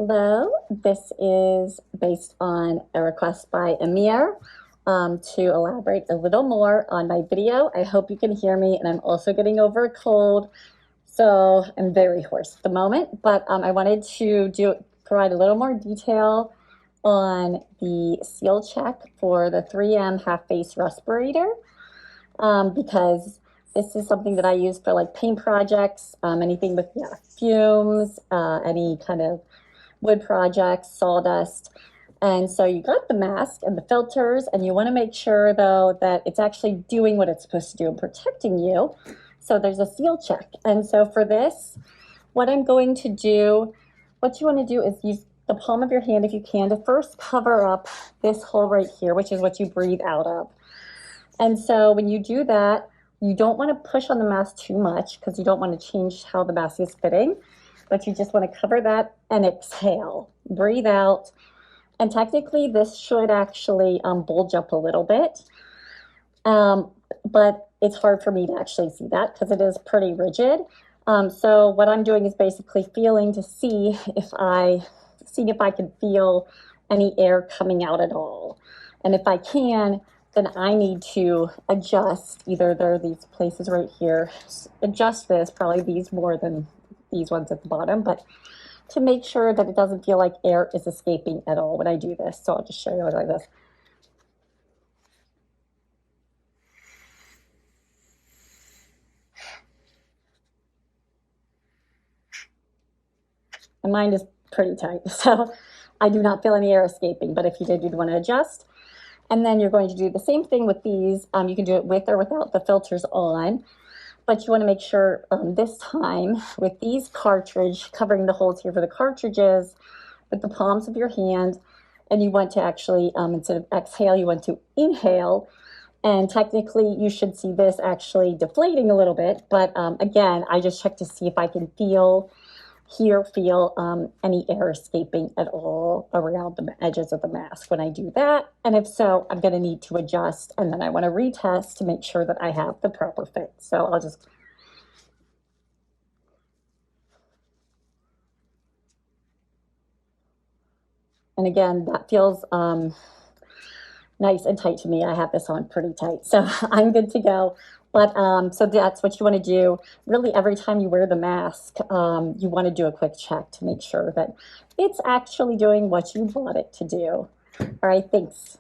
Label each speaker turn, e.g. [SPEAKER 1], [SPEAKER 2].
[SPEAKER 1] Hello, this is based on a request by Amir to elaborate a little more on my video. I hope you can hear me, and I'm also getting over a cold, so I'm very hoarse at the moment, but I wanted to provide a little more detail on the seal check for the 3M half-face respirator because this is something that I use for like paint projects, anything with fumes, any kind of wood projects, sawdust. And so you got the mask and the filters, and you want to make sure though that it's actually doing what it's supposed to do and protecting you. So there's a seal check. And so for this, what I'm going to do, what you want to do is use the palm of your hand if you can to first cover up this hole right here, which is what you breathe out of. And so when you do that, you don't want to push on the mask too much because you don't want to change how the mask is fitting, but you just want to cover that and exhale, breathe out. And technically this should actually bulge up a little bit, but it's hard for me to actually see that because it is pretty rigid. So what I'm doing is basically feeling to see if I can feel any air coming out at all. And if I can, then I need to adjust, either there are these places right here, adjust this, probably these more than these ones at the bottom, but to make sure that it doesn't feel like air is escaping at all when I do this. So I'll just show you like this. And mine is pretty tight, so I do not feel any air escaping, but if you did, you'd want to adjust. And then you're going to do the same thing with these. You can do it with or without the filters on, but you want to make sure this time with these cartridge, covering the holes here for the cartridges with the palms of your hand, and you want to actually, instead of exhale, you want to inhale. And technically you should see this actually deflating a little bit, but again, I just check to see if I can feel any air escaping at all around the edges of the mask when I do that. And if so, I'm going to need to adjust, and then I want to retest to make sure that I have the proper fit. So I'll just and again, that feels nice and tight to me. I have this on pretty tight, so I'm good to go. But so that's what you want to do. Really, every time you wear the mask, you want to do a quick check to make sure that it's actually doing what you want it to do. All right, thanks.